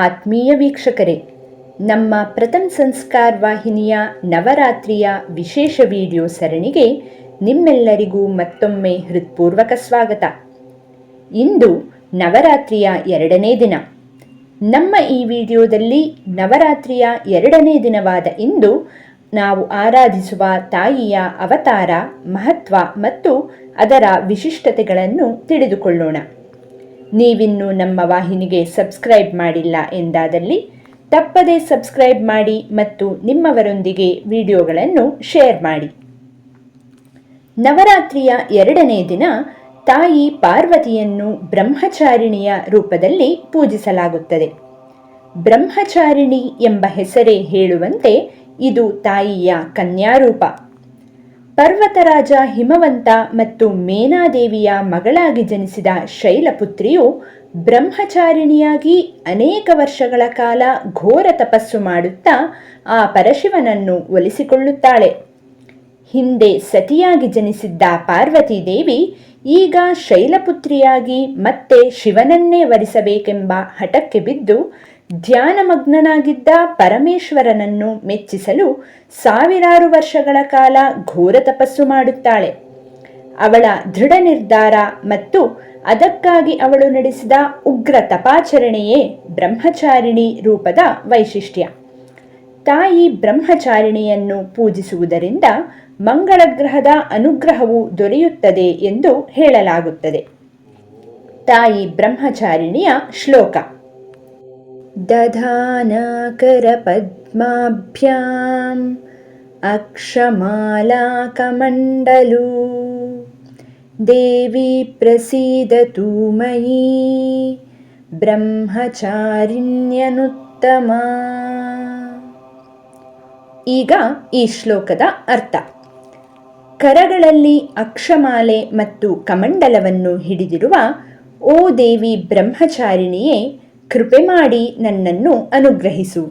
ಆತ್ಮೀಯ ವೀಕ್ಷಕರೇ, ನಮ್ಮ ಪ್ರಥಮ್ ಸಂಸ್ಕಾರ್ ವಾಹಿನಿಯ ನವರಾತ್ರಿಯ ವಿಶೇಷ ವಿಡಿಯೋ ಸರಣಿಗೆ ನಿಮ್ಮೆಲ್ಲರಿಗೂ ಮತ್ತೊಮ್ಮೆ ಹೃತ್ಪೂರ್ವಕ ಸ್ವಾಗತ. ಇಂದು ನವರಾತ್ರಿಯ 2ನೇ ದಿನ. ನಮ್ಮ ಈ ವಿಡಿಯೋದಲ್ಲಿ ನವರಾತ್ರಿಯ 2ನೇ ದಿನವಾದ ಇಂದು ನಾವು ಆರಾಧಿಸುವ ತಾಯಿಯ ಅವತಾರ, ಮಹತ್ವ ಮತ್ತು ಅದರ ವಿಶಿಷ್ಟತೆಗಳನ್ನು ತಿಳಿದುಕೊಳ್ಳೋಣ. ನೀವಿನ್ನೂ ನಮ್ಮ ವಾಹಿನಿಗೆ ಸಬ್ಸ್ಕ್ರೈಬ್ ಮಾಡಿಲ್ಲ ಎಂದಾದಲ್ಲಿ ತಪ್ಪದೇ ಸಬ್ಸ್ಕ್ರೈಬ್ ಮಾಡಿ ಮತ್ತು ನಿಮ್ಮವರೊಂದಿಗೆ ವಿಡಿಯೋಗಳನ್ನು ಶೇರ್ ಮಾಡಿ. ನವರಾತ್ರಿಯ 2ನೇ ದಿನ ತಾಯಿ ಪಾರ್ವತಿಯನ್ನು ಬ್ರಹ್ಮಚಾರಿಣಿಯ ರೂಪದಲ್ಲಿ ಪೂಜಿಸಲಾಗುತ್ತದೆ. ಬ್ರಹ್ಮಚಾರಿಣಿ ಎಂಬ ಹೆಸರೇ ಹೇಳುವಂತೆ ಇದು ತಾಯಿಯ ಕನ್ಯಾರೂಪ. ಪರ್ವತರಾಜ ಹಿಮವಂತ ಮತ್ತು ಮೇನಾದೇವಿಯ ಮಗಳಾಗಿ ಜನಿಸಿದ ಶೈಲಪುತ್ರಿಯು ಬ್ರಹ್ಮಚಾರಿಣಿಯಾಗಿ ಅನೇಕ ವರ್ಷಗಳ ಕಾಲ ಘೋರ ತಪಸ್ಸು ಮಾಡುತ್ತಾ ಆ ಪರಶಿವನನ್ನು ಒಲಿಸಿಕೊಳ್ಳುತ್ತಾಳೆ. ಹಿಂದೆ ಸತಿಯಾಗಿ ಜನಿಸಿದ್ದ ಪಾರ್ವತಿ ದೇವಿ ಈಗ ಶೈಲಪುತ್ರಿಯಾಗಿ ಮತ್ತೆ ಶಿವನನ್ನೇ ವರಿಸಬೇಕೆಂಬ ಹಠಕ್ಕೆ ಬಿದ್ದು ಧ್ಯಾನಮಗ್ನನಾಗಿದ್ದ ಪರಮೇಶ್ವರನನ್ನು ಮೆಚ್ಚಿಸಲು ಸಾವಿರಾರು ವರ್ಷಗಳ ಕಾಲ ಘೋರ ತಪಸ್ಸು ಮಾಡುತ್ತಾಳೆ. ಅವಳ ದೃಢ ನಿರ್ಧಾರ ಮತ್ತು ಅದಕ್ಕಾಗಿ ಅವಳು ನಡೆಸಿದ ಉಗ್ರ ತಪಾಚರಣೆಯೇ ಬ್ರಹ್ಮಚಾರಿಣಿ ರೂಪದ ವೈಶಿಷ್ಟ್ಯ. ತಾಯಿ ಬ್ರಹ್ಮಚಾರಿಣಿಯನ್ನು ಪೂಜಿಸುವುದರಿಂದ ಮಂಗಳ ಗ್ರಹದ ಅನುಗ್ರಹವು ದೊರೆಯುತ್ತದೆ ಎಂದು ಹೇಳಲಾಗುತ್ತದೆ. ತಾಯಿ ಬ್ರಹ್ಮಚಾರಿಣಿಯ ಶ್ಲೋಕ: ದಧಾನಾಕರಪದ್ಮಾಭ್ಯಾಂ ಅಕ್ಷಮಾಲಾಕಮಂಡಲೂ ದೇವಿ ಪ್ರಸೀದತು ಮಯಿ ಬ್ರಹ್ಮಚಾರಿಣ್ಯನುತ್ತಮ. ಈಗ ಈ ಶ್ಲೋಕದ ಅರ್ಥ: ಕರಗಳಲ್ಲಿ ಅಕ್ಷಮಾಲೆ ಮತ್ತು ಕಮಂಡಲವನ್ನು ಹಿಡಿದಿರುವ ಓ ದೇವಿ ಬ್ರಹ್ಮಚಾರಿಣಿಯೇ, ಕೃಪೆ ಮಾಡಿ ನನ್ನನ್ನು ಅನುಗ್ರಹಿಸು.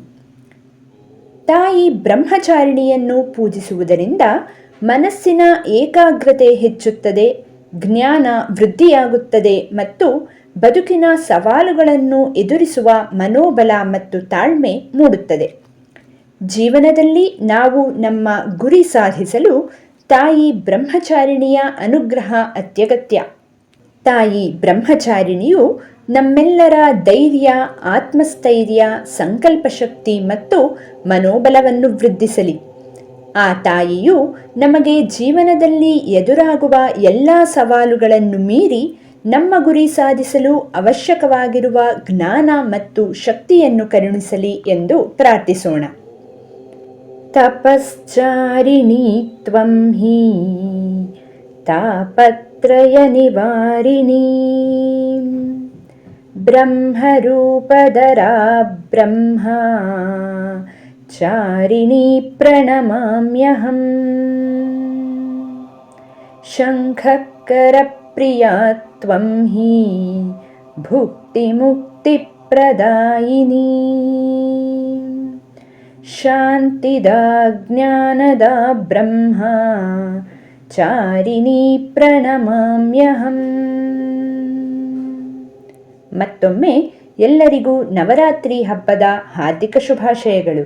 ತಾಯಿ ಬ್ರಹ್ಮಚಾರಿಣಿಯನ್ನು ಪೂಜಿಸುವುದರಿಂದ ಮನಸ್ಸಿನ ಏಕಾಗ್ರತೆ ಹೆಚ್ಚುತ್ತದೆ, ಜ್ಞಾನ ವೃದ್ಧಿಯಾಗುತ್ತದೆ ಮತ್ತು ಬದುಕಿನ ಸವಾಲುಗಳನ್ನು ಎದುರಿಸುವ ಮನೋಬಲ ಮತ್ತು ತಾಳ್ಮೆ ಮೂಡುತ್ತದೆ. ಜೀವನದಲ್ಲಿ ನಾವು ನಮ್ಮ ಗುರಿ ಸಾಧಿಸಲು ತಾಯಿ ಬ್ರಹ್ಮಚಾರಿಣಿಯ ಅನುಗ್ರಹ ಅತ್ಯಗತ್ಯ. ತಾಯಿ ಬ್ರಹ್ಮಚಾರಿಣಿಯು ನಮ್ಮೆಲ್ಲರ ಧೈರ್ಯ, ಆತ್ಮಸ್ಥೈರ್ಯ, ಸಂಕಲ್ಪಶಕ್ತಿ ಮತ್ತು ಮನೋಬಲವನ್ನು ವೃದ್ಧಿಸಲಿ. ಆ ತಾಯಿಯು ನಮಗೆ ಜೀವನದಲ್ಲಿ ಎದುರಾಗುವ ಎಲ್ಲ ಸವಾಲುಗಳನ್ನು ಮೀರಿ ನಮ್ಮ ಗುರಿ ಸಾಧಿಸಲು ಅವಶ್ಯಕವಾಗಿರುವ ಜ್ಞಾನ ಮತ್ತು ಶಕ್ತಿಯನ್ನು ಕರುಣಿಸಲಿ ಎಂದು ಪ್ರಾರ್ಥಿಸೋಣ. ತಪಶ್ಚಾರಿಣೀ ತ್ವಂ ಹಿ ತಾಪತ್ರಯ ನಿವಾರಿಣೀ ಬ್ರಹ್ಮರೂಪಧರಾ ಬ್ರಹ್ಮ ಚಾರಿಣೀ ಪ್ರಣಮಾಮ್ಯಹಂ. ಶಂಖಕರ ಪ್ರಿಯಾ ತ್ವಂ ಹಿ ಭುಕ್ತಿ ಮುಕ್ತಿ ಪ್ರದಾಯಿನೀ ಶಾಂತಿದಾ ಜ್ಞಾನದಾ ಬ್ರಹ್ಮ ಚಾರಿಣೀ ಪ್ರಣಮಾಮ್ಯಹಂ. ಮತ್ತೊಮ್ಮೆ ಎಲ್ಲರಿಗೂ ನವರಾತ್ರಿ ಹಬ್ಬದ ಹಾರ್ದಿಕ ಶುಭಾಶಯಗಳು.